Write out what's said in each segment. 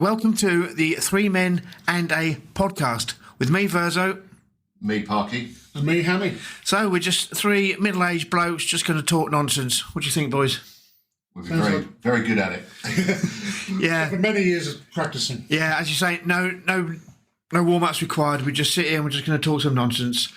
Welcome to the Three Men and a Podcast with me, Verso. Me, Parky. And me, Hammy. So we're just three middle-aged blokes just going to talk nonsense. What do you think, boys? We've been very good at it. Yeah. For many years of practicing. Yeah, as you say, no warm-ups required. We just sit here and we're just going to talk some nonsense.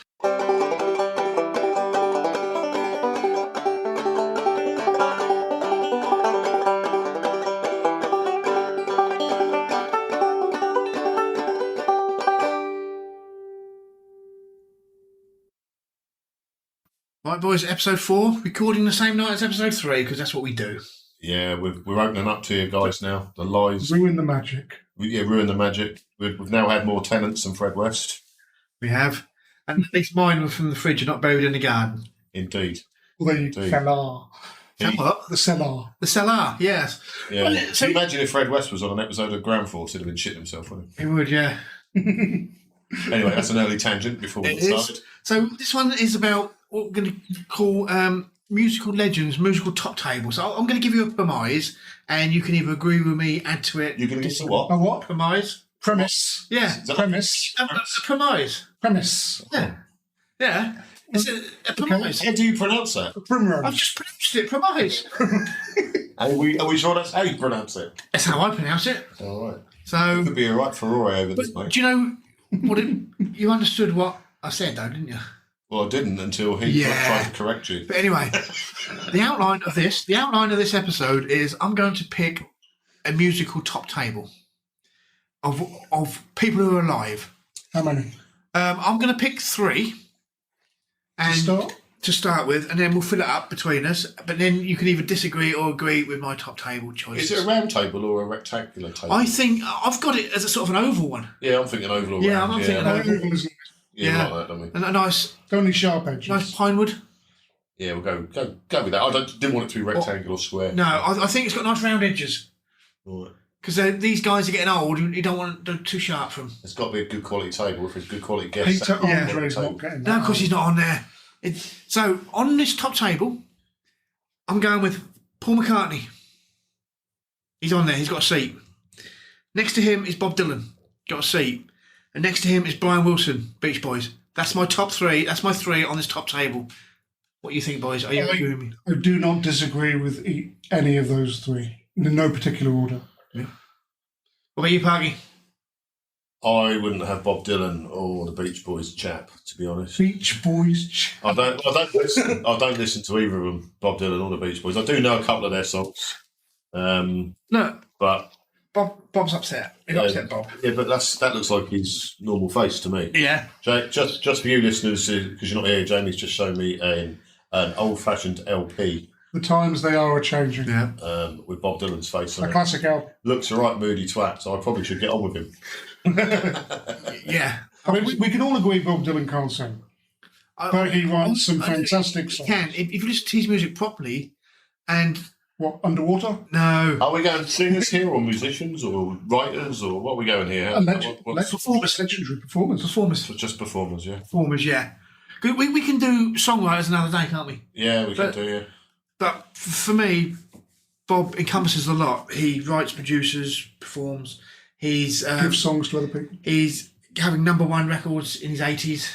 Right, boys, episode 4, recording the same night as episode 3, because that's what we do. Yeah, we're opening up to you guys now. The lies. Ruin the magic. Ruin the magic. We've now had more tenants than Fred West. We have. And at least mine were from the fridge and not buried in the garden. Indeed. The cellar. What? The cellar. The cellar, yes. Yeah. Well, Can you imagine if Fred West was on an episode of Ground Force, he'd have been shitting himself, wouldn't It would, yeah. he? Anyway, that's an early tangent before we It get started. is. So this one is about what we're going to call musical legends, musical top tables. So I'm going to give you a premise, and you can either agree with me, add to it. You're going to get some what? A what? Premise? Premise. Yeah. Premise. A premise. Premise. Yeah. Yeah. It's a premise. How do you pronounce that? Primrose. I've just pronounced it, premise. Are we sure that's how you pronounce it? That's how I pronounce it. All right. So, Could be a right Ferrari over this, but mate. do you know what you understood what I said, though, didn't you? Well, I didn't until he Yeah. tried to correct you. But anyway, the outline of this episode is I'm going to pick a musical top table of people who are alive. How many? I'm going to pick 3 and to start with, and then we'll fill it up between us. But then you can either disagree or agree with my top table choices. Is it a round table or a rectangular table? I think I've got it as a sort of an oval one. Yeah, I'm thinking oval or Yeah, round. I'm thinking oval. Yeah, we like that, don't we? And a nice Only sharp edges. nice pine wood. Yeah, we'll go with that. Didn't want it to be rectangular or square. No, I think it's got nice round edges. Right. Because these guys are getting old, you don't want them too sharp for them. It's got to be a good quality table if it's a good quality guest. Peter Yeah. Andre's not getting that. No, of course he's not on there. So, on this top table, I'm going with Paul McCartney. He's on there, he's got a seat. Next to him is Bob Dylan, got a seat. And next to him is Brian Wilson, Beach Boys. That's my top 3. That's my 3 on this top table. What do you think, boys? Are you agree with me? I do not disagree with any of those 3. In no particular order. Yeah. What about you, Parky? I wouldn't have Bob Dylan or the Beach Boys chap, to be honest. Beach Boys. I don't listen. I don't listen to either of them, Bob Dylan or the Beach Boys. I do know a couple of their songs, No, but Bob's upset. He's upset, Bob. yeah, but that looks like his normal face to me. Yeah. Just for you listeners, because you're not here, Jamie's just shown me an old-fashioned LP. The times they are changing. Yeah. With Bob Dylan's face on A it. classic album. Looks a right moody twat, so I probably should get on with him. Yeah. I mean, we can all agree Bob Dylan can't sing. But he writes some fantastic songs. He can. If you listen to his music properly, and... What, underwater? No. Are we going singers here, or musicians, or writers, or what are we going here? Legendary performance. Performers. Just performers, yeah. Performers, yeah. We can do songwriters another day, can't we? Yeah, we can do, yeah. But for me, Bob encompasses a lot. He writes, produces, performs. He's Gives songs to other people. He's having #1 records in his 80s.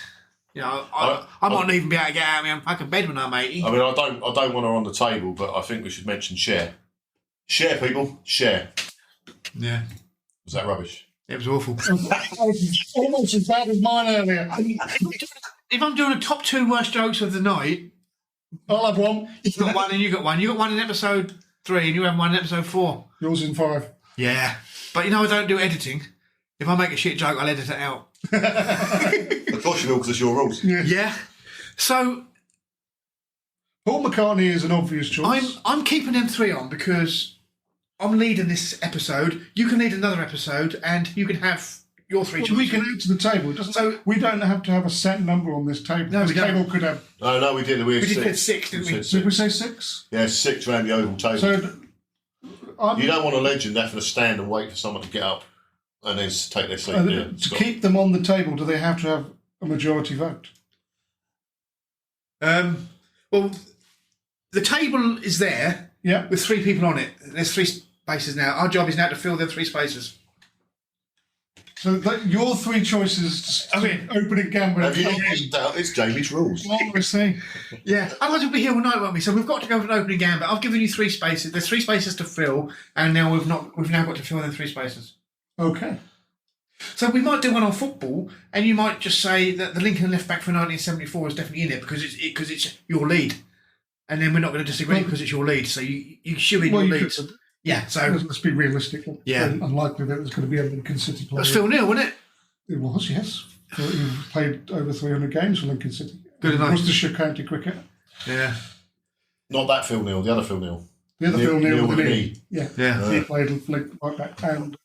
You know, I might not even be able to get out of my own fucking bed when I'm 80. I mean, I don't want her on the table, but I think we should mention Cher. Cher, people, Cher. Yeah. Was that rubbish? It was awful. Almost as bad as mine earlier. If I'm doing a top 2 worst jokes of the night, I'll have one. you got one and you got one. You got one in episode 3 and you have one in episode 4. Yours in 5. Yeah. But you know I don't do editing. If I make a shit joke, I'll edit it out. Of course you will, because it's your rules. Yeah. So Paul McCartney is an obvious choice. I'm keeping them 3 on because I'm leading this episode. You can lead another episode, and you can have your 3 choices. We can add to the table. We don't have to have a set number on this table. No, this we don't. table could have. No, we did. We did 6, didn't we? Did we say 6? Yeah, 6 around the oval table. So you don't want a legend having to stand and wait for someone to get up and then take their seat. to keep them on the table, do they have to have a majority vote? Well, the table is there Yeah. with 3 people on it. There's 3 spaces now. Our job is now to fill them 3 spaces. So your three choices. I mean, opening gambit. Have you worked out? It's Jamie's rules. Obviously. yeah. Otherwise we'll be here all night, won't we? So we've got to go for an opening gambit. I've given you 3 spaces. There's 3 spaces to fill, and now we've now got to fill in 3 spaces. Okay. So we might do one on football, and you might just say that the Lincoln left back for 1974 is definitely in it because it's your lead, and then we're not going to disagree because it's your lead. So you shoe in your lead. Yeah. So let's be realistic. Yeah. Unlikely that there's going to be a Lincoln City player. That's Phil Neal, wasn't it? It was, yes. He played over 300 games for Lincoln City. Good enough. Worcestershire County Cricket. Yeah. Not that Phil Neal, the other Phil Neal. The other Phil Neal with an an E. E. Yeah. Yeah. He played right back and.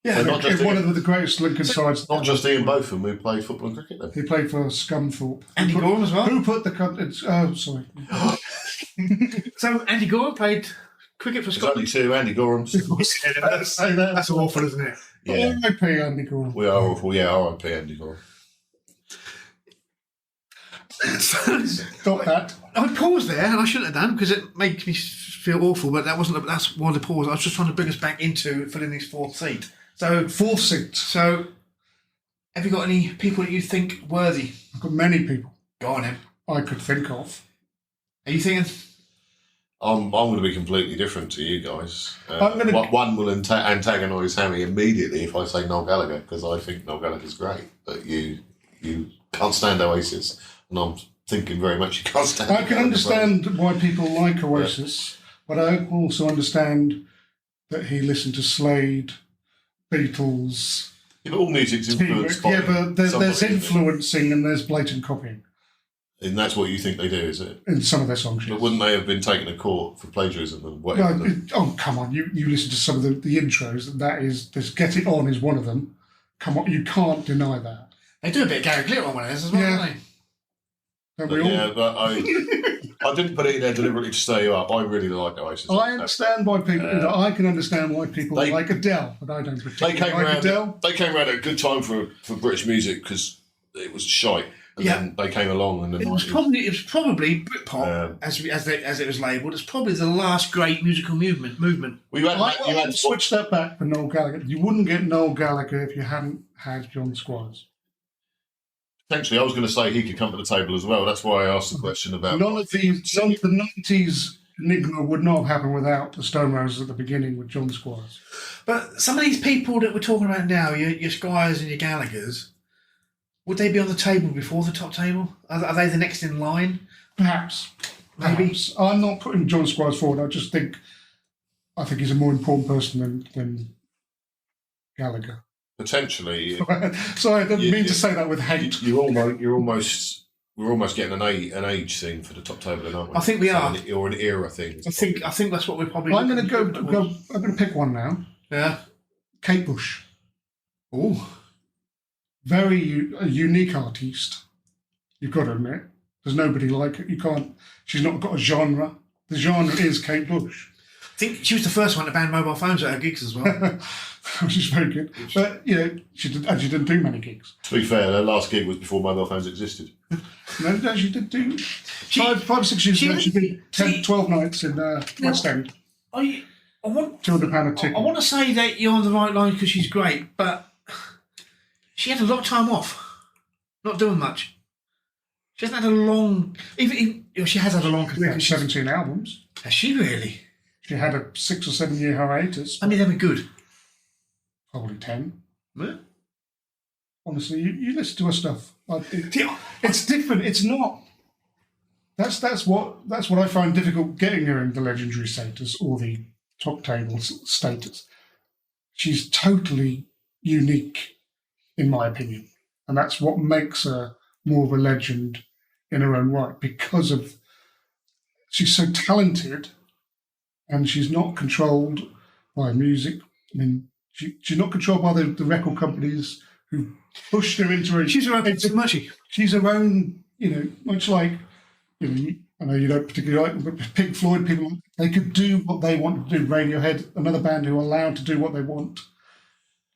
Yeah, So not just one of the greatest Lincoln sides. Not just Ian Botham, who played football and cricket then. He played for Scunthorpe. Andy Gorham as well. Who put the oh, sorry. So Andy Gorham played cricket for There's only Scotland. 2 Andy Gorhams. Say that. That's awful, isn't it? Yeah. R.I.P. Andy Gorham. We are awful. Yeah, R.I.P. Andy Gorham. Stop that. I paused there, and I shouldn't have done because it makes me feel awful. But that wasn't. That's why the pause. I was just trying to bring us back into filling this 4th seat. So 4th seat. So, have you got any people that you think worthy? I've got many people Go on, then. I could think of. Are you thinking? I'm going to be completely different to you guys. I'm One will antagonise Hammy immediately if I say Noel Gallagher, because I think Noel Gallagher's great. But you can't stand Oasis, and I'm thinking very much you can't stand I can understand why people like Oasis, but I also understand that he listened to Slade, Beatles. Yeah, but all music's influenced by but there's somebody, isn't it? influencing and there's blatant copying And that's what you think they do, is it? in some of their songs. But Yes. wouldn't they have been taken to court for plagiarism and No, whatever? oh, come on. You listen to some of the intros. That is, this Get It On is one of them. Come on, you can't deny that. They do a bit of Gary Glitter on one of those as well, Yeah. don't they? Don't But we all? yeah, but I didn't put it in there deliberately to stir you up. I really like Oasis. I understand why people. I can understand why people They- like Adele, but I don't They particularly came like around. Adele. They came around at a good time for British music because it was shite, and Yeah. then they came along and then It was probably Britpop, as it was labelled. It's probably the last great musical movement. you had I would switch that back for Noel Gallagher. You wouldn't get Noel Gallagher if you hadn't had John Squires. potentially. I was going to say he could come to the table as well. That's why I asked the question about. None of the 90s enigma would not have happened without the Stone Roses at the beginning with John Squires. But some of these people that we're talking about now, your Squires and your Gallaghers, would they be on the table before the top table? Are they the next in line? Perhaps. Maybe. Perhaps. I'm not putting John Squires forward. I think he's a more important person than Gallagher. Potentially, Sorry, I didn't mean to say that with hate. we're almost getting an age thing for the top table, aren't we? I think we are. Or an era thing. I think that's what we're probably. I'm going to go. I'm going to pick one now. Yeah. Kate Bush. Oh. A unique artiste. You've got to admit. There's nobody like it. You can't. She's not got a genre. The genre is Kate Bush. I think she was the first one to ban mobile phones at her gigs as well. Which is very good. But, she didn't do many gigs. To be fair, her last gig was before mobile phones existed. No, she did do five or 6 years ago. She did 10, 12 nights in West End. I want £200 a ticket. I want to say that you're on the right line because she's great, but she had a lot of time off, not doing much. She hasn't had a long, even she has had a long career. 17 albums. Has she really? She had a 6 or 7 year hiatus. I mean, they were good. Probably 10. Yeah. Honestly, you listen to her stuff. It's different. It's not. That's what I find difficult getting her in the legendary status or the top table status. She's totally unique, in my opinion, and that's what makes her more of a legend in her own right, because of she's so talented, and she's not controlled by music. I mean, she's not controlled by the record companies who pushed her into it. She's her own muchie. She's her own, much like, I know you don't particularly like, but Pink Floyd, people, they could do what they want to do. Radiohead, another band who are allowed to do what they want.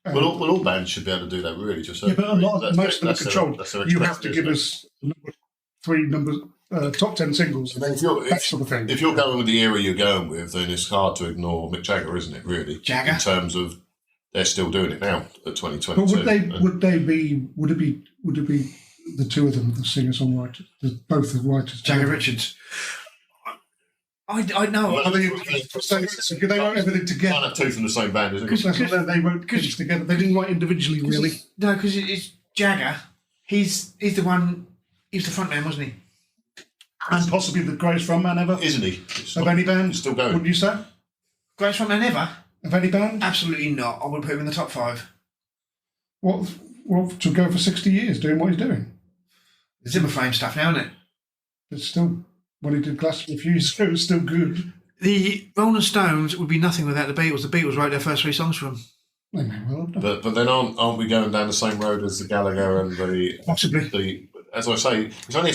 Well, all bands should be able to do that, really. Just Yeah, but most of them are controlled. You have to give us. us top 10 singles, that sort of thing. If you're going with the era you're going with, then it's hard to ignore Mick Jagger, isn't it, really? Jagger? In terms of they're still doing it now at 2022. But would it be the two of them, the singer-songwriters, both the writers? Jagger Richards. I know. So they wrote everything together. Can't have two from the same band, isn't it? Because they wrote things together. They didn't write individually, really. No, because it's Jagger. He's the one. He was the front man, wasn't he? And possibly the greatest frontman ever. Isn't he? Of any band? He's still going. Wouldn't you say? Greatest front man ever? Of any band? Absolutely not. I would put him in the top 5. What to go for 60 years doing what he's doing? The Zimmer frame stuff now, isn't it? It's still, when he did Glastonbury a few years ago, it was still good. The Rolling Stones would be nothing without the Beatles. The Beatles wrote their first 3 songs for them. They may well have done. But then aren't we going down the same road as the Gallagher and the Possibly. as I say, it's only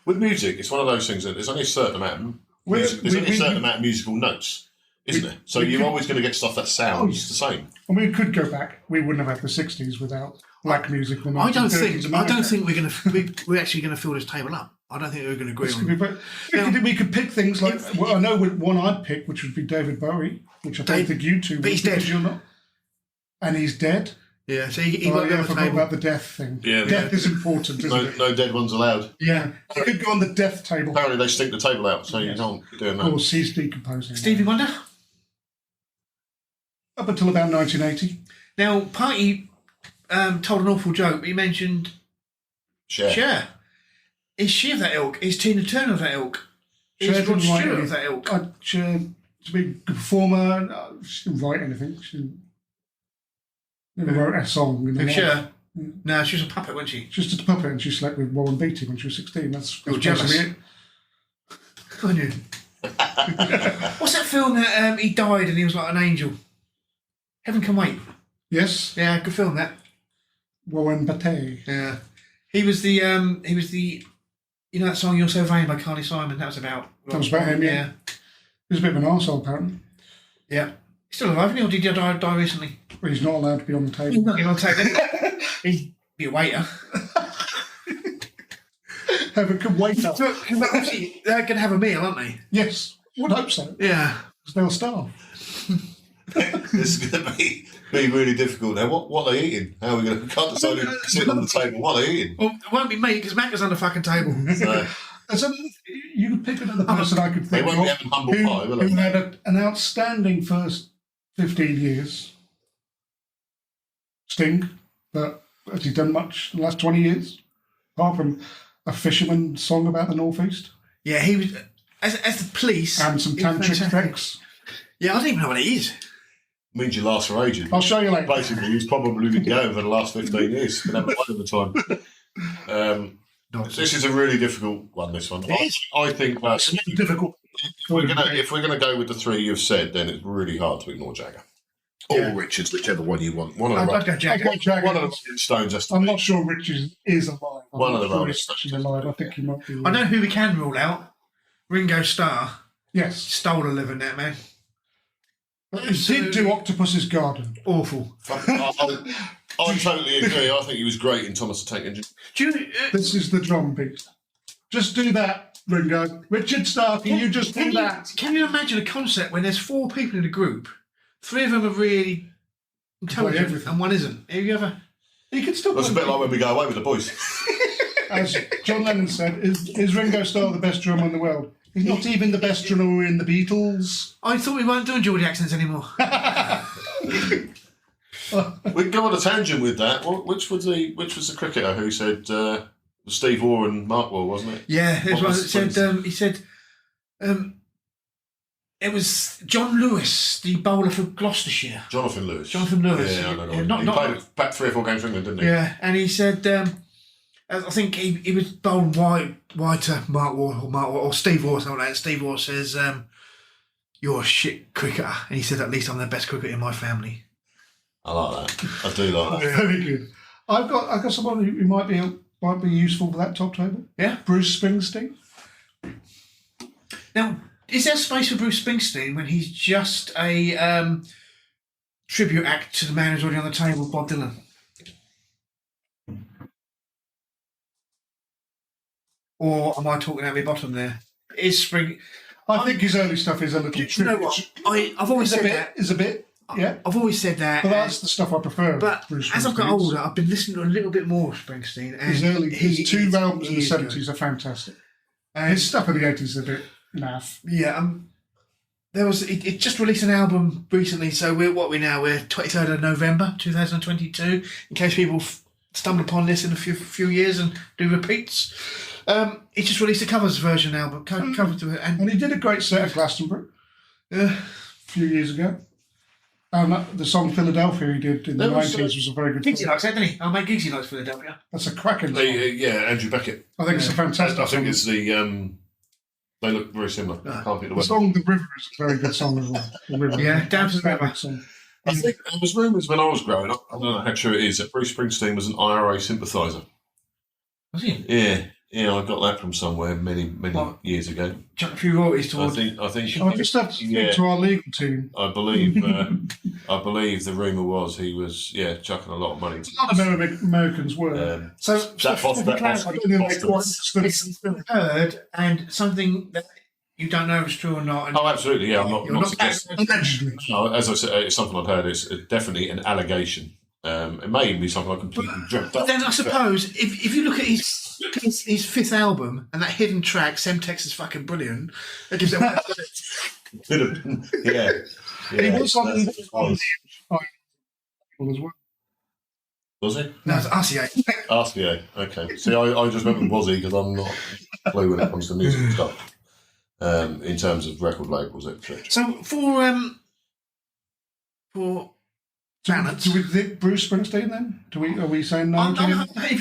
with music. It's one of those things that there's only a certain amount of musical notes, isn't there? So you're always going to get stuff that sounds the same. And we could go back. We wouldn't have had the 60s without black music. I don't think we're actually going to fill this table up. I don't think we're going to agree on. We could pick things like. I know one I'd pick, which would be David Bowie, which I don't think you two. But he's dead. You're not. And he's dead. Yeah, so he won't I forgot about the death thing. Yeah, death is important, isn't it? No dead ones allowed. Yeah, you could go on the death table. Apparently they stink the table out, so you can't be doing that. Of course, he's decomposing. Stevie Wonder? Up until about 1980. Now, Party told an awful joke, but he mentioned Cher. Is she of that ilk? Is Tina Turner of that ilk? Is Rod Stewart of that ilk? Cher, to be a good performer, she didn't write anything. She never wrote a song. Cher? No, she was a puppet, wasn't she? She was just a puppet, and she slept with Warren Beatty when she was 16. That's jealous. it. I knew. What's that film that he died and he was like an angel? Heaven Can Wait. Yes. Yeah, good film that. Warren Beatty. Yeah. He was the you know that song You're So Vain by Carly Simon? That was about him, yeah. He was a bit of an arsehole, apparently. Yeah. He's still alive, isn't he? Or did he die recently? Well, he's not allowed to be on the table. He's not on the table. He'd be a waiter. Heaven Can Wait up. Obviously, they're going to have a meal, aren't they? Yes. Would hope so. Yeah. Because they'll starve. This is going to be really difficult now. What are they eating? How are we going to can't decide who sit on the table? What are they eating? Well, it won't be me because Mac is on the fucking table. So, You could pick another person I could think they won't be having humble pie, will they? Who had an outstanding first 15 years. Sting, but has he done much in the last 20 years? Apart from a fisherman song about the Northeast? Yeah, he was as the police and some tantric sex. Yeah, I don't even know what it is. Means you last for ages. I'll show you later. Basically, he's probably been going for the last 15 years. Been having one of the time. This is a really difficult one. This one, I think that's difficult. If we're gonna go with the 3 you've said, then it's really hard to ignore Jagger or Richards, whichever one you want. One of the I'd go Jagger. One of the Rolling Stones. Has to I'm be. not sure Richards is alive. One of the Rolling Stones. Alive. I think he might be. I know who we can rule out. Ringo Starr. Yes. Stole a living, that man. He did do Octopus's Garden. Awful. I totally agree. I think he was great in Thomas the Tank Engine. This is the drum beat. Just do that, Ringo. Richard Starr, can you just do that? Can you imagine a concept when there's 4 people in a group, 3 of them are really intelligent and one isn't? Have you ever? He could still. That's a bit like when we go away with the boys. As John Lennon said, is Ringo Starr the best drummer in the world? He's not even the best drummer in the Beatles. I thought we weren't doing Geordie accents anymore. We can go on a tangent with that. Which was the cricketer who said Steve Waugh and Mark Waugh, wasn't it? Yeah, it was one that said. He said it was John Lewis, the bowler for Gloucestershire. Jonathan Lewis. Yeah, I know. He played back 3 or 4 games for England, didn't he? Yeah, and he said. I think he was bowling wide to Mark Waugh or Steve Waugh or something like that. Steve Waugh says, "You're a shit cricketer," and he said, "At least I'm the best cricketer in my family." I like that. I do like that. Very good. I've got someone who might be useful for that top table. Yeah, Bruce Springsteen. Now, is there space for Bruce Springsteen when he's just a tribute act to the man who's already on the table, Bob Dylan? Or am I talking out my bottom there? Is Spring? I think his early stuff is a little. You know what? I've always said that. Is a bit. Yeah. I've always said that. But that's the stuff I prefer. But Bruce as I've got Springsteen's. older, I've been listening to a little bit more Springsteen. And His two albums in the is good. 70s are fantastic. And His stuff in the 80s is a bit naff. yeah, it just released an album recently, so we're 23rd of November 2022. In case people stumble upon this in a few years and do repeats, he just released a covers version album, cover to it, And he did a great set at Glastonbury a few years ago. The song Philadelphia he did in the 90s was a very good Giggsy song. likes it, didn't he? I'll make Giggsy likes Philadelphia. That's a cracking song. Yeah, Andrew Beckett. I think it's a fantastic I think song. it's the. They look very similar. I can't pick the The word. song The River is a very good song as well. The River. Yeah, Down to the River. Song. I think there was rumours when I was growing up, I don't know how true it is, that Bruce Springsteen was an IRA sympathiser. Was he? Yeah, I got that from somewhere many years ago. Chuck a few royalties I towards. think. I'll just have to speak to our legal team. I believe. I believe the rumour was he was chucking a lot of money. A lot of Americans were. So that for Boston- clarity, I don't think they quite understood it. it's heard and something that you don't know if it's true or not. And Oh, absolutely. Yeah, I'm you're not not suggesting. Allegedly. No, as I said, it's something I've heard. It's definitely an allegation. It may even be something I completely dreamt But up. then I suppose if you look at his fifth album and that hidden track, Semtex is fucking brilliant. That gives it Could have been, yeah. He was on the was. as well. Was he? no, it's RCA. RCA. Okay. See, I just remember was he because I'm not a clue when it comes to music and stuff. In terms of record labels, etc. So for balance. Do we think Bruce Springsteen then? Are we saying no to him? If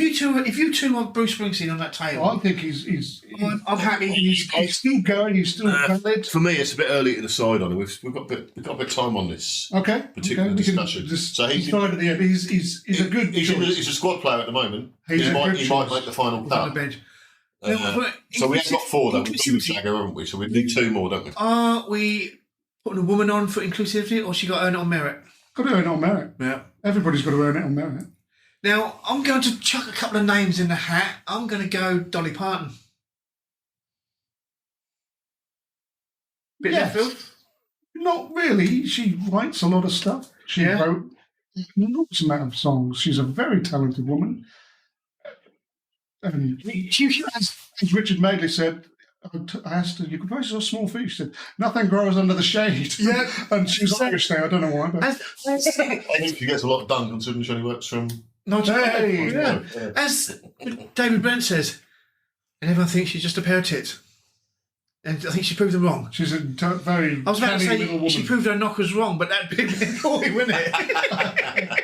you two want Bruce Springsteen on that table, I think he's I'm happy. he's still going. He's still valid. For me, it's a bit early to decide on it. We've got a bit of time on this. Okay. Particular we can discussion. just So he's- decide at the end. He's a good He's choice. a squad player at the moment. He's He a might good choice. make the final on the cut. bench. So we have got four though. We've got Jagger, haven't we? So we need two more, don't we? Are we putting a woman on for inclusivity, or she got to earn it on merit? Got to earn it on merit. Yeah. Everybody's got to earn it on merit. Now I'm going to chuck a couple of names in the hat. I'm going to go Dolly Parton. Bit left field. Not really. She writes a lot of stuff. She Yeah. wrote an enormous amount of songs. She's a very talented woman. And as Richard Madeley said, I asked her, "You can voice a small fish." She said, "Nothing grows under the shade." Yeah. And she was Irish there. I don't know why. But I think she gets a lot done considering she only works from. Hey, yeah. As David Brent says, and everyone thinks she's just a pair of tits. And I think she proved them wrong. she's a very I was about to canny little say woman. she proved her knockers wrong, but that'd be boy, wouldn't it?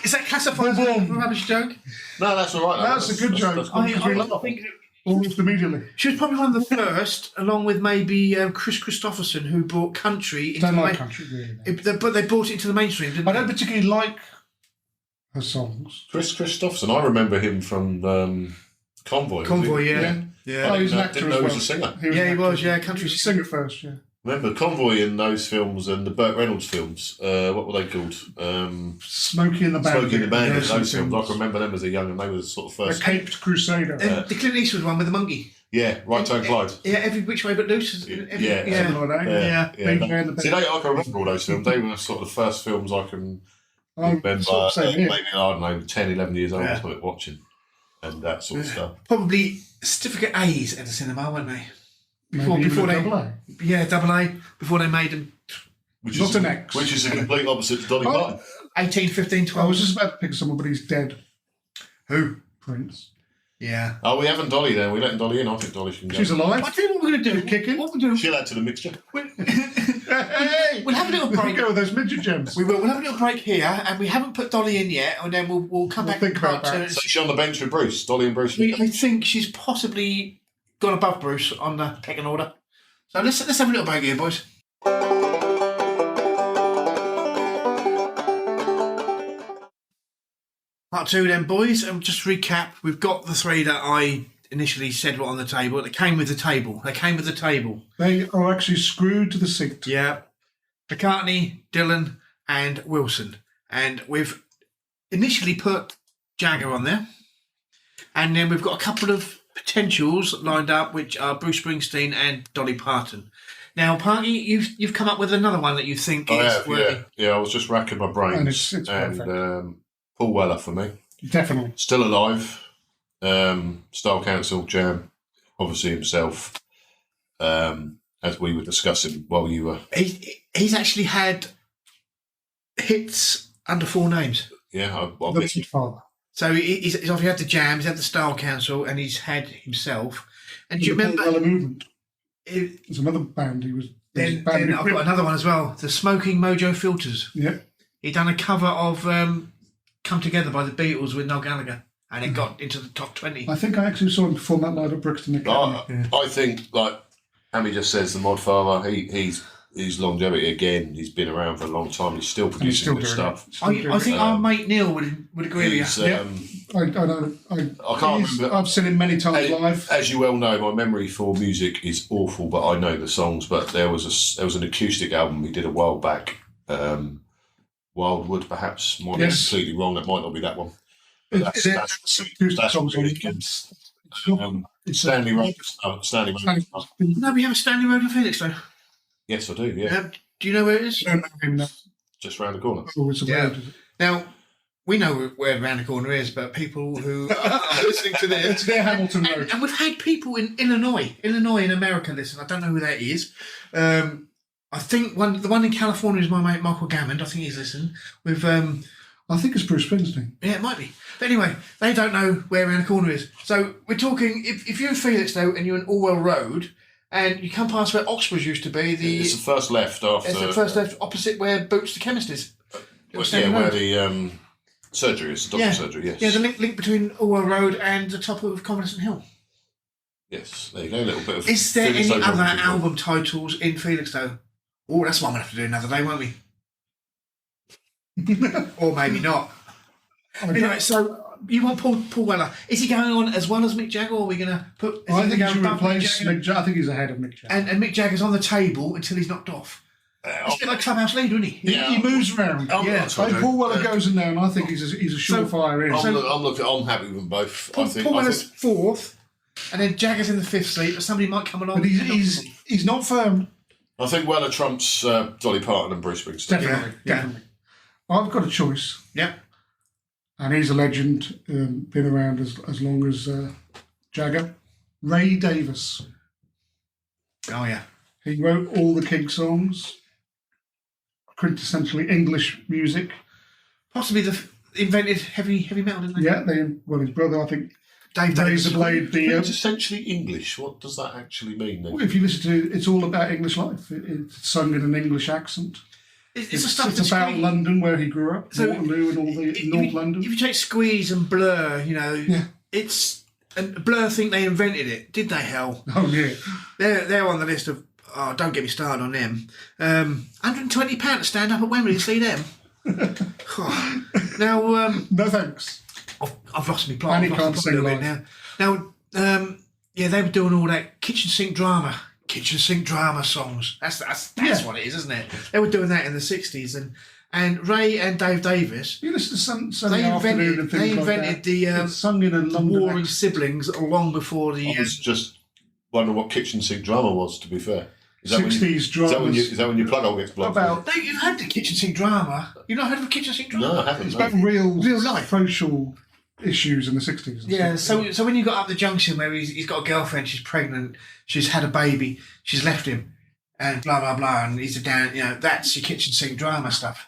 Is that classified as a rubbish joke? No, that's all right. That's a good joke. That's I, good. we I laugh. think Almost immediately. she was probably one of the first, along with maybe Chris Christopherson, who brought country into Don't the like country really. but they brought it into the mainstream, didn't I they? don't particularly like her songs. Chris Christopherson. I remember him from Convoy. was he? Convoy, yeah. Oh, he's an I actor didn't as know well. he was a singer. He was Yeah, an he actor. was, yeah, country He was a singer first, yeah. Remember Convoy in those films and the Burt Reynolds films. What were they called? Smokey and the Bandit. Smokey and the Bandit. Yeah, Those some films. I films. can remember them as a young, and they were the sort of A first. Caped Crusader. And the Clint Eastwood one with the monkey. Yeah, Right Turn Clyde. Yeah, every which way but loose. Yeah. yeah. Something like that. Yeah. Big Man and the See, I can remember all those films. They were sort of the first films I can remember. sort of same here. Maybe, I don't know, 10, 11 years old Yeah. or something, watching. And that sort of stuff. Probably certificate A's at the cinema, weren't they? Maybe Before even a they- double A. Yeah, double A, before they made them Which Not is an X. Which is the complete opposite to Dolly Oh. Parton. 18, 15, I 12. was just about to pick someone, but he's dead. Who? Prince. Yeah. Oh, we haven't Dolly then. We're letting Dolly in. I think Dolly should go. She's alive. I tell you what we're going to do. Kicking. What we'll do. She'll add to the mixture. Hey! We'll have a little break. Go with those midget gems. We will. We'll have a little break here, and we haven't put Dolly in yet, and then we'll come We'll back think and part about two. that. So she's on the bench with Bruce. Dolly and Bruce. I think she's possibly gone above Bruce on the pecking order. So let's have a little break here, boys. Part two then, boys, and just to recap, we've got the three that I initially said were on the table. They came with the table. They are actually screwed to the seat. Yeah. McCartney, Dylan, and Wilson. And we've initially put Jagger on there. And then we've got a couple of potentials lined up, which are Bruce Springsteen and Dolly Parton. Now, Parky, you've come up with another one that you think I is have, worthy. yeah. I was just racking my brains. And it's perfect. Paul Weller for me. Definitely. Still alive. Style Council, Jam, obviously himself. As we were discussing while you were... He's actually had hits under 4 names. Yeah, I The missed it. Father. So he's obviously had the Jam, he's had the Style Council, and he's had himself. And do you The remember... Paul Weller Movement. It, There's another band he was. then I've got another one as well, the Smoking Mojo Filters. Yeah. He done a cover of Come Together by the Beatles with Noel Gallagher, and it got into the top 20. I think I actually saw him perform that live at Brixton Academy. I think, like Hammy just says, the Mod Father, he's longevity again. He's been around for a long time. He's still producing still good doing stuff. I think our mate Neil would agree with He's, you. Yeah. I know. I can't remember. I've seen him many times live. As you well know, my memory for music is awful, but I know the songs. But there was an acoustic album he did a while back. Wildwood, perhaps. Might be completely wrong. That might not be that one. But It's acoustic songs on really it. good. It's Stanley Road. Stanley Road. No, we have a Stanley Road in Phoenix, though. Yes, I do. Yeah, Do you know where it is? I don't know him now. just round the corner. Oh, it's a Yeah. road. Now, we know where around the corner is, but people who are listening to this... It's near Hamilton Road. And we've had people in Illinois in America listen. I don't know who that is. I think the one in California is my mate Michael Gammond. I think he's listening. With I think it's Bruce Springsteen. yeah, it might be. But anyway, they don't know where around the corner is. So we're talking. If you're in Felixstowe and you're in Orwell Road, and you come past where Oxford's used to be, It's the first left after. it's the first left opposite where Boots the chemist is. Where Stanley Road. the surgery is, the doctor's surgery. Yes. Yeah, the link between Orwell Road and the top of Coniston Hill. Yes, there you go. A little bit of. Is there any Felixstowe other geography. album titles in Felixstowe? Oh, that's one we'll have to do another day, won't we? Or maybe not. Anyway, so you want Paul Weller? Is he going on as well as Mick Jagger, or are we going to put? I think he going should above Mick replace Jagger? Mick Jagger. I think he's ahead of Mick Jagger. And Mick Jagger's on the table until he's knocked off. It's a bit like Clubhouse leader, isn't he? Yeah. He moves around. Yeah. Paul Weller goes in there, and I think he's a surefire in. I'm happy with them both. Paul Weller's fourth, and then Jagger's in the fifth seat, but somebody might come along. But he's not firm. I think Weller trumps Dolly Parton and Bruce Springsteen. Definitely. Yeah. Definitely. I've got a choice. Yeah. And he's a legend, been around as long as Jagger. Ray Davis. Oh yeah. He wrote all the King songs, quintessentially English music. Possibly invented heavy metal, didn't they? Yeah, his brother, I think, Dave Davis. Razorblade. It's essentially English. What does that actually mean then? Well, if you listen to it, it's all about English life. It's sung in an English accent. It's the stuff It's that's about Squeeze. London, where he grew up, So, Waterloo and all the North London. If you take Squeeze and Blur, it's and Blur think they invented it. Did they? Hell, Oh, yeah. they're on the list of. Oh, don't get me started on them. £120 to stand up at Wembley to see them. Now, No thanks. I've lost my plot. And he I've lost can't the plot a sing little bit now. Yeah, they were doing all that kitchen sink drama songs. That's what it is, isn't it? They were doing that in the 60s, and Ray and Dave Davis. You listen to Sunday They Afternoon and things invented like that. the It's sung in a London warring accent. siblings long before the. I was just wondering what kitchen sink drama was. To be fair, is that when 60s dramas. is that when your plug hole gets blocked? About No, you've had the kitchen sink drama. You've not heard of kitchen sink drama? No, I haven't. it's No. about real life. social issues in the 60s. and Yeah, stuff. so when you got up the junction where he's got a girlfriend, she's pregnant, she's had a baby, she's left him, and blah blah blah, and he's down. That's your kitchen sink drama stuff.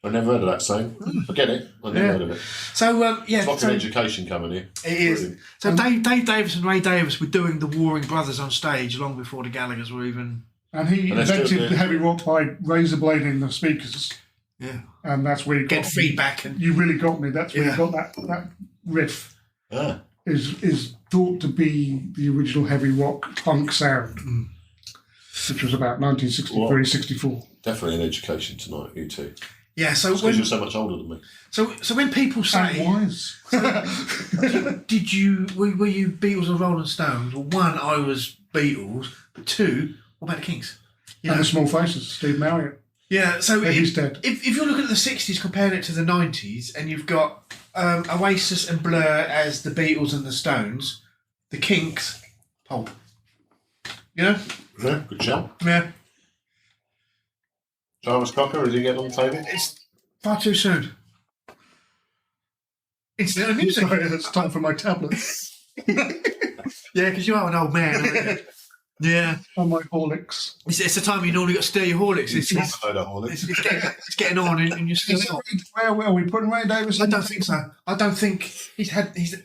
I never heard of that saying. I get it. I never heard of it. So It's like an education coming here. it is. Brilliant. So Dave Davis and Ray Davis were doing the Warring Brothers on stage long before the Gallaghers were even. And he And they still invented do. the heavy rock by razor-blading the speakers. Yeah. And that's where you Get got feedback and. You really got me. That's where Yeah. you got that riff. Ah, Is thought to be the original heavy rock punk sound, which was about 1963, 64. definitely an education tonight. You too. Yeah, so Because you're so much older than me. so when people And say, wise. were you Beatles or Rolling Stones? Well, one, I was Beatles, but two, what about the Kings? And the Small Faces, Steve Marriott. Yeah, so Yeah, he's dead. if you're looking at the 60s, comparing it to the 90s, and you've got Oasis and Blur as the Beatles and the Stones, the Kinks, Pulp. You know? Yeah, good shout. Yeah. Jarvis Cocker, is he getting on the table? It's far too soon. Incidental music. Sorry, it's time for my tablet Yeah, because you are an old man, aren't you? Yeah. and my Horlicks. It's the time you normally got to stir your Horlicks. It's getting on and you're still not. Where are we putting Ray Davis? I don't think so. I don't think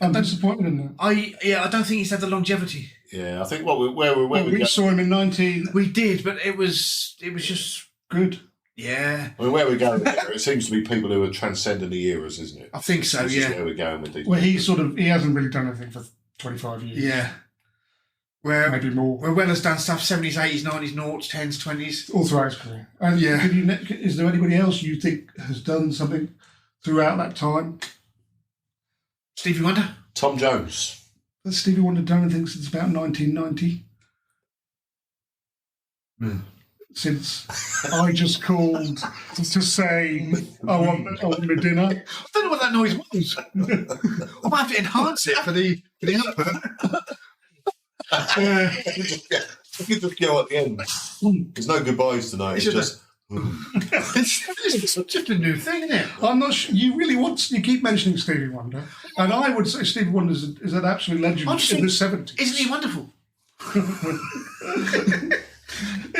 I'm disappointed in that. I don't think he's had the longevity. Yeah, I think where We saw him in 19. We did, but it was just Good. yeah. I mean, where we're going with it, it seems to be people who are transcending the eras, isn't it? I think so. This is Yeah. where we're going with these. Well, he hasn't really done anything for 25 years. Yeah. Where Maybe more. Weller's done stuff 70s, 80s, 90s, 0s, 10s, 20s. All throughout his career. And Yeah. is there anybody else you think has done something throughout that time? Stevie Wonder. Tom Jones. Has Stevie Wonder done anything since about 1990? Since I just called to say I want my dinner. I don't know what that noise was. I might have to enhance it for the output. You just go at the end. There's no goodbyes tonight. It's just. It's just a new thing, isn't it? I'm not sure. You really you keep mentioning Stevie Wonder, and I would say Stevie Wonder is an absolute legend in the 70s. Isn't he wonderful?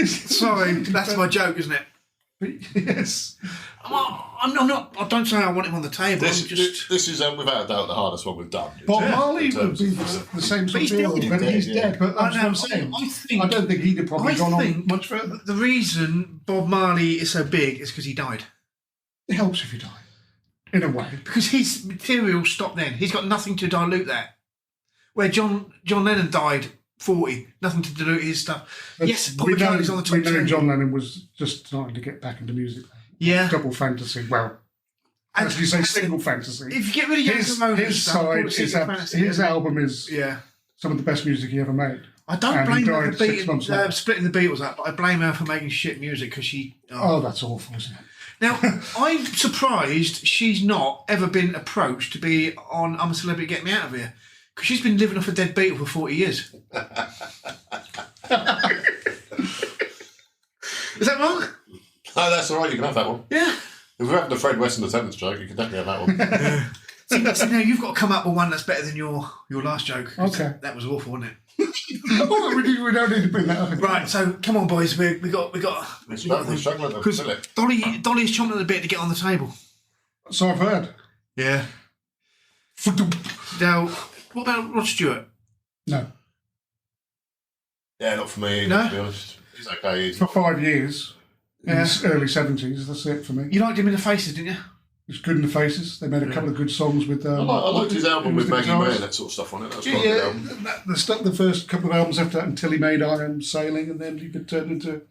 Sorry, that's my joke, isn't it? Yes. I'm not. I don't say I want him on the table. This is without a doubt the hardest one we've done. Bob Yeah, Marley in would terms be of- the same sort he's of dead, deal, but he's yeah. dead. But that's what I'm saying. I don't think he'd have probably gone on much further. The reason Bob Marley is so big is because he died. It helps if you die, in a way. Because his material stopped then. He's got nothing to dilute that. Where John Lennon died 40, nothing to dilute his stuff. But Yes, Paul we know, McCartney's on the top we know 10. John Lennon was just starting to get back into music. Yeah. Double fantasy. Well, And- as you say, single fantasy. If you get rid of His, Yoko Ono his stuff, call side it is single fantasy, his isn't it? album is Yeah. some of the best music he ever made. I don't And he blame her died for 6 months later. splitting the Beatles up, but I blame her for making shit music because she. Oh, that's awful, isn't it? Now, I'm surprised she's not ever been approached to be on I'm a Celebrity, Get Me Out of Here. Because she's been living off a dead Beatle for 40 years. Is that wrong? No, that's all right. You can have that one. Yeah. If we're having the Fred Weston attendance joke, you can definitely have that one. See, now you've got to come up with one that's better than your last joke. 'Cause Okay. That was awful, wasn't it? Oh, we don't need to bring that up. Right, so come on, boys. We got. We're struggling to Because fill it. Dolly's chomping at the bit to get on the table. So I've heard. Yeah. Now, what about Rod Stewart? No. Yeah, not for me, No? to be honest. He's okay. He's For 5 years, in Yeah. the early 70s, that's it for me. You liked him in the Faces, didn't you? It was good in the Faces. They made a couple of good songs with. I liked his album who was with the Maggie guitarist? May and that sort of stuff on it. That was quite a good Yeah, album. the first couple of albums after that until he made I Am Sailing, and then he turned into.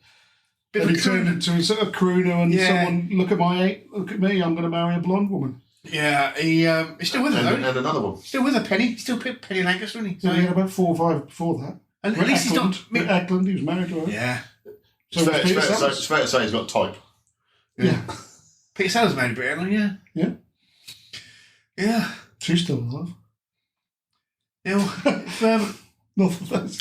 Bit And of he a turned into a sort of crooner, and Yeah. someone look at me, I'm going to marry a blonde woman. Yeah, he's still with her, And, though. and another one. Still with her, Penny. Still Penny Lancaster, isn't he? So he had about 4 or 5 before that. And at least he's not. Britt Eklund, he was married to her. Yeah. So It's was fair, Peter it's Sellers. fair to say he's got type. Yeah. Peter Sellers married Britain, yeah. Yeah. Yeah. She's still alive. Yeah. Well, if, Not for that.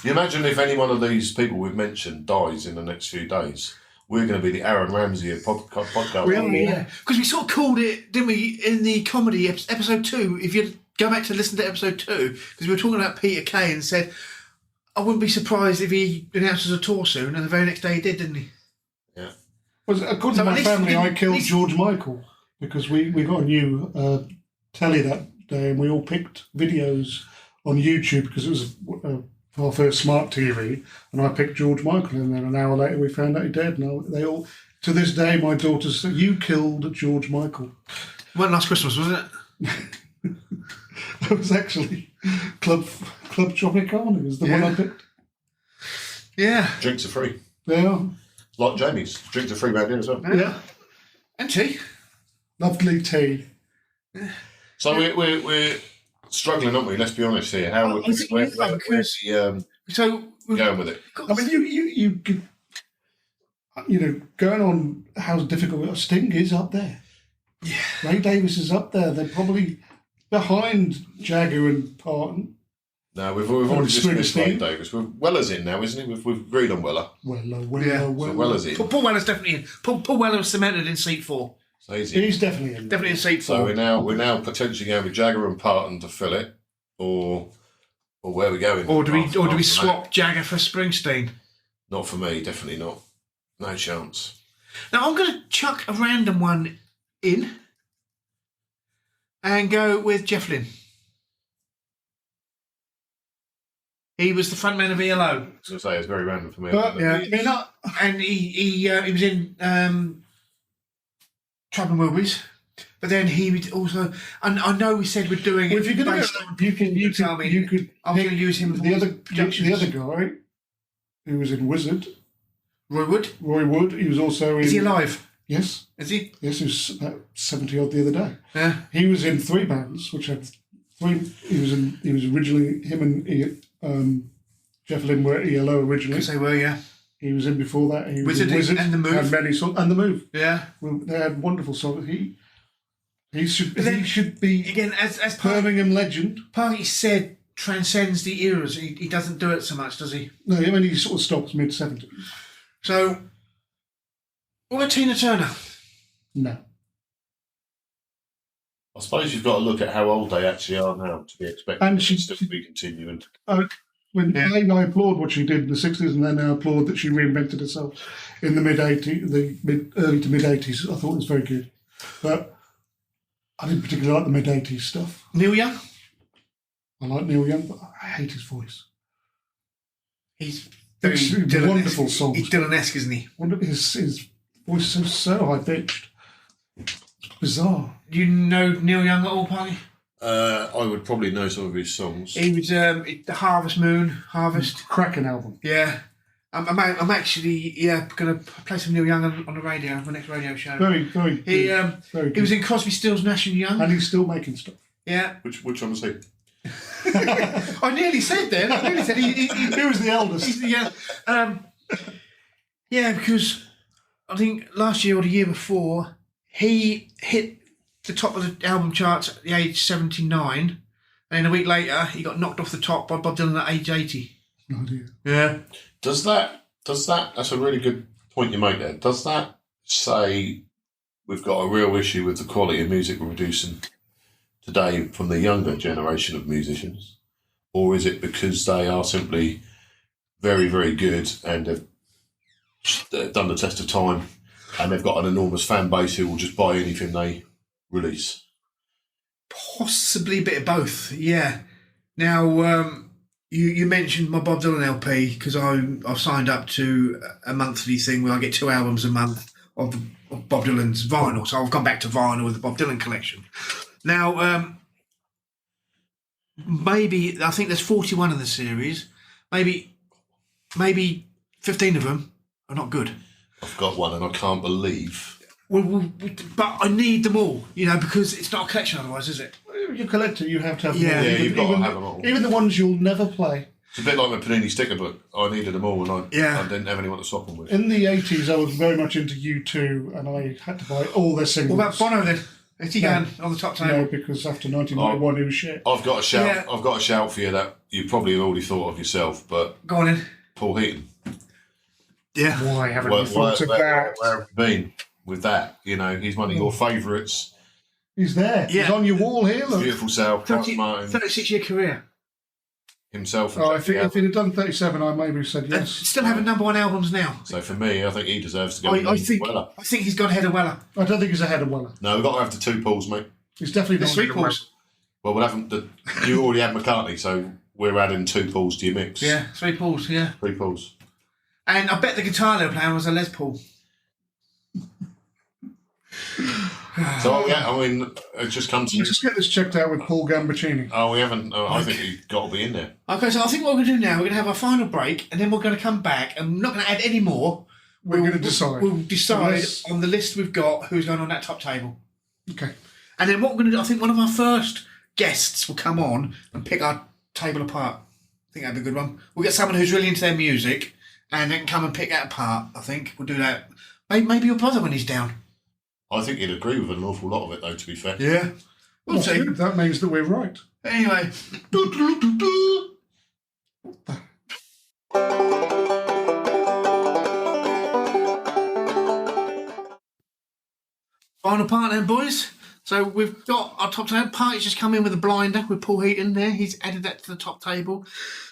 You imagine if any one of these people we've mentioned dies in the next few days, we're going to be the Aaron Ramsey of podcast. we are, yeah. Because we sort of called it, didn't we, in the comedy episode 2, if you go back to listen to episode 2, because we were talking about Peter Kay and said, I wouldn't be surprised if he announces a tour soon, and the very next day he did, didn't he? Yeah. Well, according So to at my least- family, I at killed least- George Michael because we got a new telly that day, and we all picked videos on YouTube because it was our first smart TV, and I picked George Michael, and then an hour later we found out he dead. And they all, to this day, my daughters say, "You killed George Michael." It wasn't last Christmas, wasn't it? It was actually Club Tropicana is the one I picked. Yeah. Drinks are free. Yeah, Like Jamie's. Drinks are free round here as well. yeah, And tea. lovely tea. So we're struggling, aren't we? Let's be honest here. How I think we are, where's the So, going with it? I mean, you could, going on how difficult Sting is up there. Yeah. Ray Davis is up there. They're probably behind Jagger and Parton. No, we've already dismissed Springsteen. Wade Davis. Weller's in now, isn't he? We've agreed on Weller. Yeah. So Weller's in. Paul Weller's definitely in. Paul Weller was cemented in seat 4. So he's in. He's definitely in. Definitely in seat 4. So we're now potentially going with Jagger and Parton to fill it, or where are we going? Or do we After swap that? Jagger for Springsteen? Not for me, definitely not. No chance. Now I'm going to chuck a random one in and go with Jeff Lynne. He was the frontman of ELO. I was going to say it's very random for me. But, Yeah. I mean, And he was in Trouble in Wilburys. But then he would also, and I know we said we're doing well, it if you're going based to on go, you could. I was going to use him for The other productions. guy who was in Wizard, Roy Wood. Roy Wood. He was also in. Is he alive? Yes, Is he? yes. He was about 70 odd the other day. Yeah. He was in 3 bands, which had 3. He was originally him and Jeff Lynne were at ELO originally. Because they were, yeah. He was in before that. He was Wizard in Wizard and The Move. and many songs and the Move. Yeah. Well, they had wonderful songs. He should But then, he should be Again, as Birmingham legend. Party said, transcends the eras. He doesn't do it so much, does he? No, I mean he sort of stops mid 70s. So, what about Tina Turner? No. I suppose you've got to look at how old they actually are now to be expected And to she- still be continuing. When Yeah. I applaud what she did in the 60s, and then I applaud that she reinvented herself in the early to mid 80s. I thought it was very good, but I didn't particularly like the mid 80s stuff. Neil Young? I like Neil Young, but I hate his voice. He's very It's Dylan-esque. wonderful songs. He's Dylan-esque, isn't he? His voice is so high pitched. It's bizarre. Do you know Neil Young at all, Party? I would probably know some of his songs. He was the Harvest Moon, Harvest. Cracking album. Yeah. I'm actually going to play some Neil Young on the radio, on the next radio show. Very, very He good. Very good. he was in Crosby, Stills, Nash and Young. And he's still making stuff. Yeah. Which one was he? I nearly said then. I nearly said he He was the eldest. yeah. Yeah, because I think last year or the year before, he hit the top of the album charts at the age 79, and then a week later, he got knocked off the top by Bob Dylan at age 80. No idea. Yeah. Does that, that's a really good point you make there. Does that say we've got a real issue with the quality of music we're producing today from the younger generation of musicians? Or is it because they are simply very, very good and have done the test of time and they've got an enormous fan base who will just buy anything they release? Possibly a bit of both, yeah. Now, you mentioned my Bob Dylan LP because I've signed up to a monthly thing where I get 2 albums a month of Bob Dylan's vinyl. So I've gone back to vinyl with the Bob Dylan collection. Now, maybe, I think there's 41 in the series. Maybe 15 of them are not good. I've got one and I can't believe. But I need them all, because it's not a collection otherwise, is it? You collect it, you have to have them Yeah. all. Yeah, Even- you've got to even- have them all. Even the ones you'll never play. It's a bit like my Panini sticker book. I needed them all and I Yeah. didn't have anyone to swap them with. In the 80s, I was very much into U2, and I had to buy all their singles. What about Bono then? Is he going on the top table? No, because after 1991, it was shit. I've got a shout. Yeah. I've got a shout for you that you probably already thought of yourself, but Go on in. Paul Heaton. Yeah. Why haven't Where, you thought of where that? have you been with that? He's one of your favourites. He's there. Yeah. He's on your wall here, look. Beautiful South, Ross Martin 36-year career. himself. And Oh, if Jackie he'd have done 37, I maybe said yes. Still having number 1 albums now. So for me, I think he deserves to go. I think Weller. I think he's gone ahead of Weller. I don't think he's ahead of Weller. No, we've got to have the 2 Pauls, mate. He's definitely There's not 3 ahead of Weller. Pauls. Well, we'll have them. You already had McCartney, so we're adding 2 Pauls to your mix. Yeah, 3 Pauls, yeah. 3 Pauls. And I bet the guitar they were playing was a Les Paul. So yeah, I mean, it just comes to. Let's just get this checked out with Paul Gambaccini. Oh, we haven't. Oh, I think he's got to be in there. Okay, so I think what we're going to do now, we're going to have our final break, and then we're going to come back, and we're not going to add any more. We're going to decide. We'll decide Unless- on the list we've got who's going on that top table. Okay. And then what we're going to do, I think one of our first guests will come on and pick our table apart. I think that'd be a good one. We'll get someone who's really into their music and then come and pick that apart, I think. We'll do that. Maybe your brother when he's down. I think he'd agree with an awful lot of it, though. To be fair. Yeah. We'll Well, see. good. That means that we're right. Anyway. Final part then, boys. So we've got our top table. Party's just come in with a blinder with Paul Heaton there. He's added that to the top table.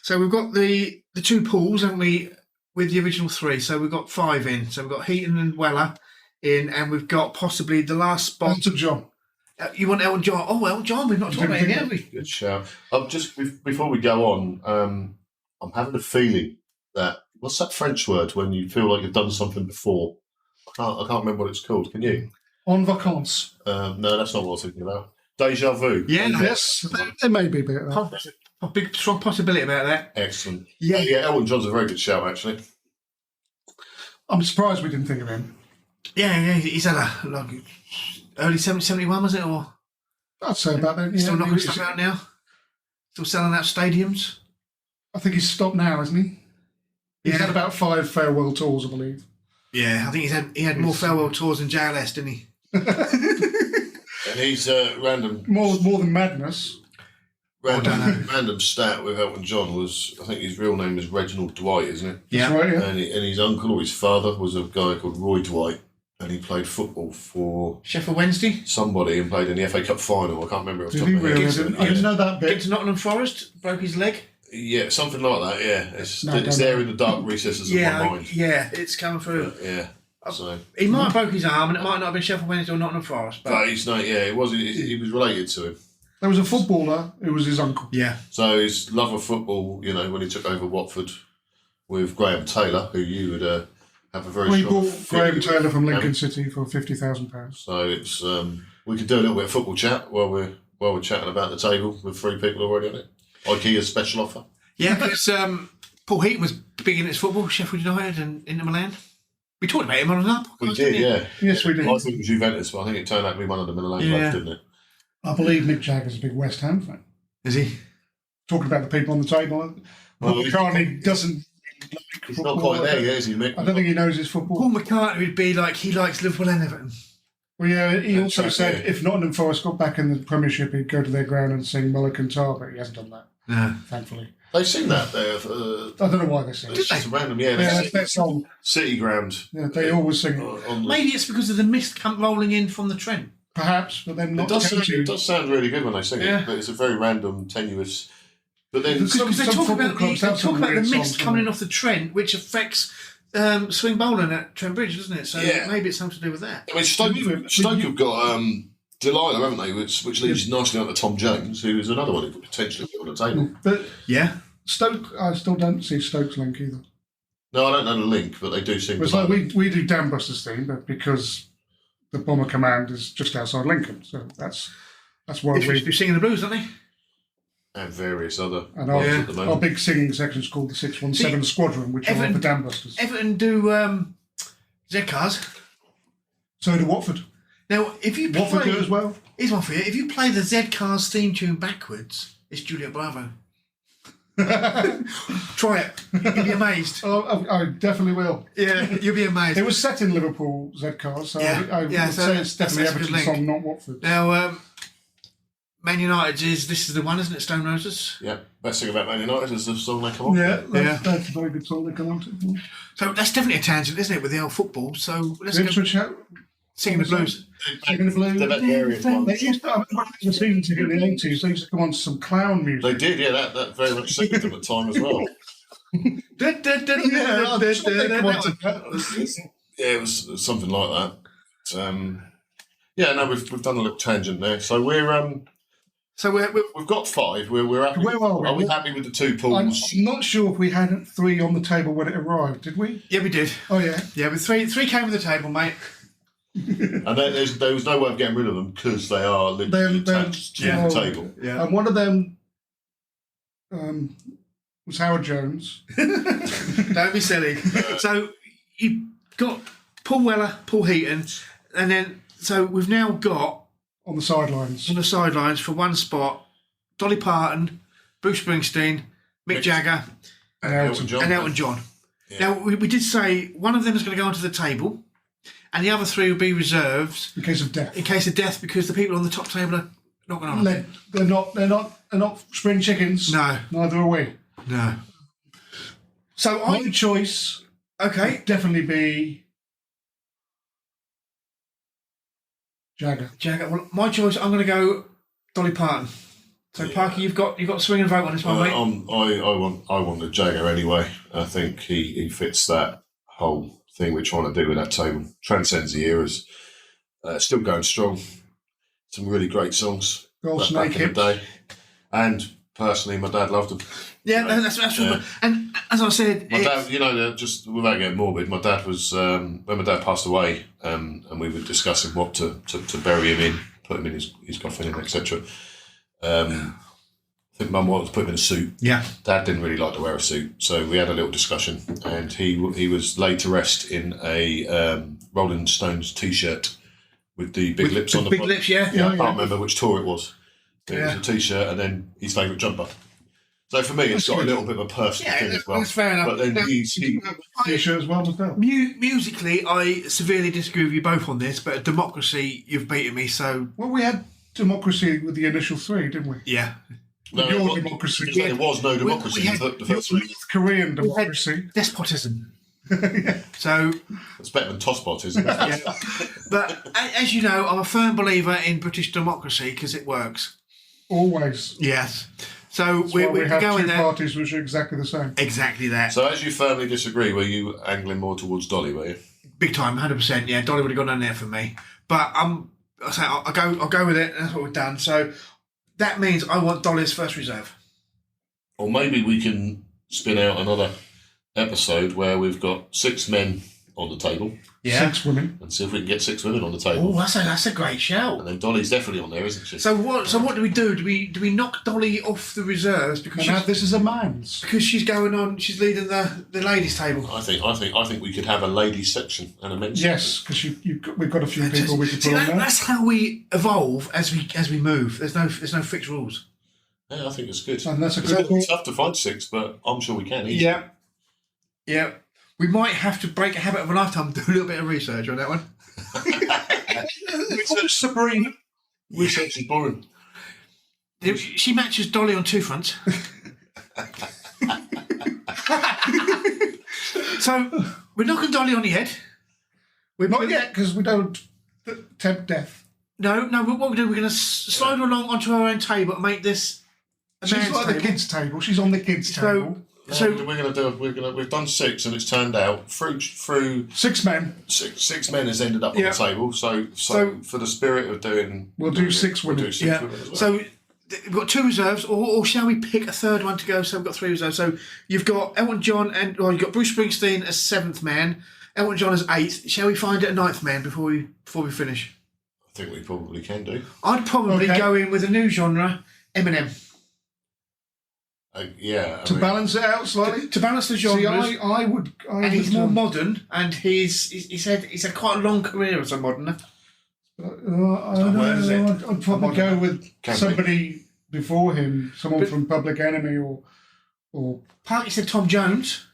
So we've got the two Pauls, haven't we, with the original three. So we've got 5 in. So we've got Heaton and Weller in, and we've got possibly the last spot. Elton John. You want Elton John? Oh, Elton John. We've not talked about him yet, have we? Good shout. Just before we go on, I'm having a feeling that what's that French word when you feel like you've done something before? I can't remember what it's called. Can you? En vacances. No, that's not what I was thinking about. Deja vu. Yeah, Yes, there may be a bit of that. a big, strong possibility about that. Excellent. Yeah. Yeah, Elton John's a very good shout, actually. I'm surprised we didn't think of him. Yeah, he's had a early 71, was it? Or I'd say about that. Yeah, still knocking stuff out now? Still selling out stadiums? I think he's stopped now, hasn't he? He's Yeah. had about 5 farewell tours, I believe. Yeah, I think he had more farewell tours than JLS, didn't he? And he's random More than Madness. random stat with Elton John was, I think his real name is Reginald Dwight, isn't it? That's right, yeah. And his uncle or his father was a guy called Roy Dwight, and he played football for Sheffield Wednesday. somebody and played in the FA Cup final. I can't remember off the Did top he of my head. really? I didn't know that Get bit. to Nottingham Forest, broke his leg. Yeah, something like that. Yeah, it's No, I don't there know. in the dark recesses of my mind. Yeah, it's coming through. Yeah. So, He might have broke his arm, and it might not have been Sheffield Wednesday or Nottingham Forest. but he's not. Yeah, it was. He was related to him. There was a footballer who was his uncle. yeah, So his love of football, when he took over Watford with Graham Taylor, who you would have a very Well, he strong bought Graham fit Taylor from with. Lincoln City for £50,000. So it's we could do a little bit of football chat while we're chatting about the table with 3 people already on it. IKEA's special offer. yeah. Because Paul Heaton was big in his football, Sheffield United and Inter Milan. We talked about him on another podcast. We didn't did, we? yeah. Yes, we did. I think it was Juventus, but I think it turned out to be one of the Milan Yeah. clubs, didn't it? I believe Mick Jagger's a big West Ham fan. Is he? Talking about the people on the table. Well, Paul McCartney doesn't like He's football. not quite there yet, is he, Mick? I don't think he knows his football. Paul McCartney would be like he likes Liverpool and Everton. Well, yeah, he also That's said right, yeah. if Nottingham Forest got back in the Premiership, he'd go to their ground and sing Muller Cantar, but he hasn't done that, No. thankfully. They've seen that there. I don't know why they sing it. It's just random, yeah. Yeah, that's their song. City ground. Yeah, they always sing it. On the- Maybe it's because of the mist come rolling in from the Trent. Perhaps, but then It not it does sound really good when they sing Yeah. it, but it's a very random, tenuous. But then Some- Because they some talk football about clubs the have some weird mist songs, coming in don't off the Trent, which affects swing bowling at Trent Bridge, doesn't it? So Yeah. maybe it's something to do with that. I mean, Stoke have got Delilah, haven't they? Which leads nicely on to Tom Jones, who is another one who could potentially be on the table. But Yeah. Stoke, I still don't see Stoke's link either. No, I don't know the link, but they do seem It's to. like we do Dan Buster's theme, but because the Bomber Command is just outside Lincoln, so that's why we. You're singing the blues, aren't they? And various other And ones our, at the our moment. big singing section's called the 617 Squadron, which are Everton- the Dan Busters. Everton do Z cars. So do Watford. Now, if you Watford do play, as well. here's one for you. If you play the Z Cars theme tune backwards, it's Juliet Bravo. Try it. You'll be amazed. Oh, I definitely will. Yeah, you'll be amazed. It was set in Liverpool, Z Cars, so Yeah, I would yeah, so say it's definitely that's a good Everton's link. song, not Watford. Now, Man United this is the one, isn't it? Stone Roses. Yeah, best thing about Man United is the song they come on. Yeah, Yeah. that's a very good song to come on to. So that's definitely a tangent, isn't it, with the old football? So let's The go Ipswich Hat, singing the blues. Singing the Blues. They've had various ones. They used to, the season ticket in the 80s, they used to come on to some clown They music. did, yeah, that very much suited them at the time as well. Yeah, I'm sure they come on to that. Yeah, it was something like that. Yeah, no, we've done a little tangent there. So So we're we've got 5. We're happy. Where are we? Are we happy with the 2 I'm pools? not sure if we had 3 on the table when it arrived, did we? yeah, we did. Oh, yeah. Yeah, with three came with the table, mate. And there was no way of getting rid of them because they are literally They're- attached to yeah. the table. Yeah. And one of them was Howard Jones. Don't be silly. So you've got Paul Weller, Paul Heaton, and then so we've now got On the sidelines. on the sidelines for one spot Dolly Parton, Bruce Springsteen, Mick Jagger, And Elton John. and Elton John. Yeah. Now we did say one of them is going to go onto the table, and the other 3 will be reserved In case of death. in case of death because the people on the top table are not going on. They're not spring chickens. No, Neither are we. no. So My choice okay. would definitely be Jagger. Jagger. Well, my choice. I'm going to go Dolly Parton. So Parker, you've got to swing and vote on this one, mate. I want the Jagger anyway. I think he fits that whole thing we're trying to do with that table. Transcends the eras. Still going strong. Some really great songs Gold Snake back in the day. And personally, my dad loved them. Yeah, that's right. And as I said, My dad, just without getting morbid, my dad was when my dad passed away, and we were discussing what to bury him in, put him in his coffin, in, etc. I think Mum wanted to put him in a suit. Yeah. Dad didn't really like to wear a suit, so we had a little discussion, and he was laid to rest in a Rolling Stones T-shirt with the big lips on the big bottom. lips, yeah. I can't remember which tour it was. It was a T-shirt, and then his favourite jumper. So for me, it's got a little bit of a personal thing as well. That's fair enough. But then he's T-shirt as well as well. Musically, I severely disagree with you both on this, but Democracy, you've beaten me, so... Well, we had Democracy with the initial three, didn't we? Yeah. Your Democracy. There was no democracy in the first three. North Korean Democracy. Despotism. So... It's better than Tosspot, isn't it? Yeah. But as you know, I'm a firm believer in British democracy because it works. Always. Yes. So We we're have going two there. parties which are exactly the same. Exactly that. So as you firmly disagree, were you angling more towards Dolly, were you? Big time, 100%. Yeah, Dolly would have gone down there for me. But I'll go with it. That's what we've done. So that means I want Dolly's first reserve. Or maybe we can spin out another episode where we've got 6 men on the table Yeah. 6 women. and see if we can get 6 women on the table. Oh, that's a great shout. And then Dolly's definitely on there, isn't she? So what do we do? Do we knock Dolly off the reserves because And this is a man's. she's going on? She's leading the ladies' table. I think we could have a ladies section and a men's Yes, because we've got a few people we could See, put on there. that's how we evolve as we move. There's no fixed rules. section. Yeah, I think it's good. And that's a It's good tough to find 6, but I'm sure we can. Easily. Yeah. Yeah. We might have to break a habit of a lifetime and do a little bit of research on that one. Sabrina. Research is boring. She matches Dolly on 2 fronts. So we're knocking Dolly on the head. Not yet, because we don't tempt death. No. What we do? We're going to slide her along onto our own table and make this a She's man's like table. the kids' table. She's on the kids' table. So We've done 6 and it's turned out through 6 men. 6 men has ended up on Yeah. the table. So for the spirit of doing, We'll do 6 we'll women. do 6 yeah. women as well. So we've got 2 reserves, or shall we pick a third one to go? So we've got 3 reserves. So you've got Elton John you've got Bruce Springsteen as 7th man, Elton John as 8th. Shall we find it a 9th man before we finish? I think we probably can do. I'd probably Okay. go in with a new genre, Eminem, To balance it out slightly. to balance the See, genres. I would. And he's more modern, and he's had quite a long career as a moderner. I don't word, is it? know. I'd probably go with Can be. somebody before him, someone from Public Enemy or Partly said Tom Jones.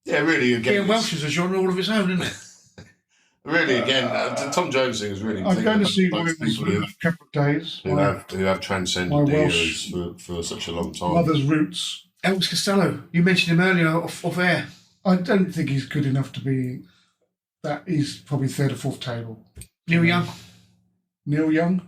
Yeah, really Ian again. Welsh is a genre all of its own, isn't it? Really again, the Tom Jones thing is really. I'm going to see those Williams people in a couple of days. who have transcended my the Welsh eras for such a long time. Mother's roots. Elvis Costello. You mentioned him earlier off air. I don't think he's good enough to be that. He's probably 3rd or 4th table. Neil Young. Neil Young.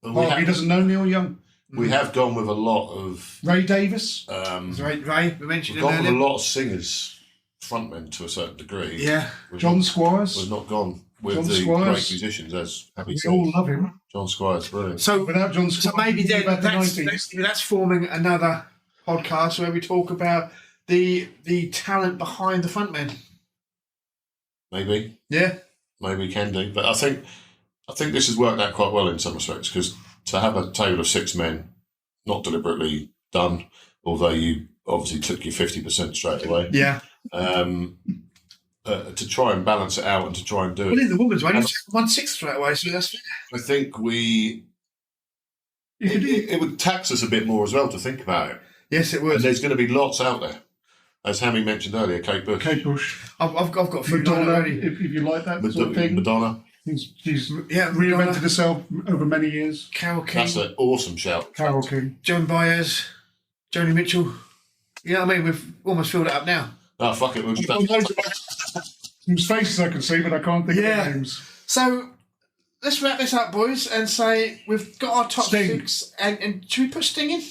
And we, He doesn't know Neil Young. we have gone with a lot of. Ray Davis. Ray, we mentioned We've him gone with a earlier. lot of singers, frontmen to a certain degree. Yeah. John Squires. We've not gone with John the Squires. great musicians as Happy We said. all love him. John Squires, brilliant. So Without John Squires, So maybe then about the that's 90s. forming another podcast where we talk about the talent behind the frontmen. Maybe Yeah. we can do, but I think this has worked out quite well in some respects because to have a table of 6 men, not deliberately done, although you obviously took your 50% straight away. Yeah. To try and balance it out and to try and do Well, it, in the women's one, it's 1/6 straight away, so that's I think it would tax us a bit more as well to think about it. yes, it And was. there's going to be lots out there, as Hammy mentioned earlier. Kate Bush, Kate Bush. I've got a few Madonna, already. if you like that sort of thing. Madonna. She's Yeah, reinvented Madonna, herself over many years. Carol King, That's an awesome shout. Carol King. Joan Baez, Joni Mitchell. You know what I mean? We've almost filled it up now. Oh, fuck it. We'll just Whose faces I can see, but I can't think of their names. So let's wrap this up, boys, and say we've got our top Sting. 6. And should we put Sting in?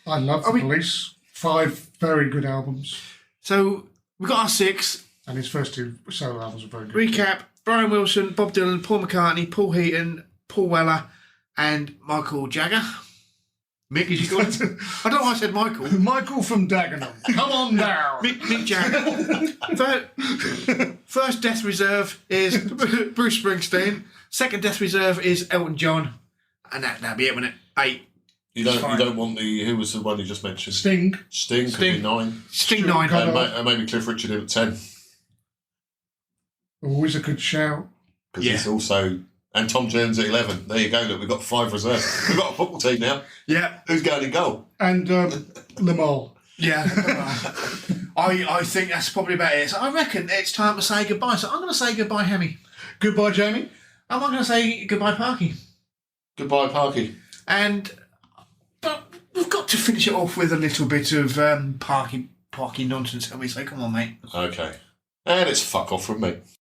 I love the Police. 5 very good albums. So we've got our 6. And his first 2 solo albums are very good. Recap: Brian Wilson, Bob Dylan, Paul McCartney, Paul Heaton, Paul Weller, and Michael Jagger. Mick, as you call him. I don't know why I said Michael. Michael from Dagenham. Come on down. Mick Jagger. First Death Reserve is Bruce Springsteen. Second Death Reserve is Elton John. And that'll be it, won't it? 8. You don't want the... Who was the one you just mentioned? Sting. Sting could be 9. Sting 9. And maybe Cliff Richard in at 10. Always a good shout. Because he's also... And Tom Jones at 11. There you go. Look, we've got 5 reserves. We've got a football team now. Yeah. Who's going in goal? And Lamal. Yeah. I think that's probably about it. So I reckon it's time to say goodbye. So I'm going to say goodbye, Hemi. Goodbye, Jamie. I'm going to say goodbye, Parky. Goodbye, Parky. But we've got to finish it off with a little bit of Parky nonsense, haven't we? So come on, mate. Okay. And it's fuck off from me.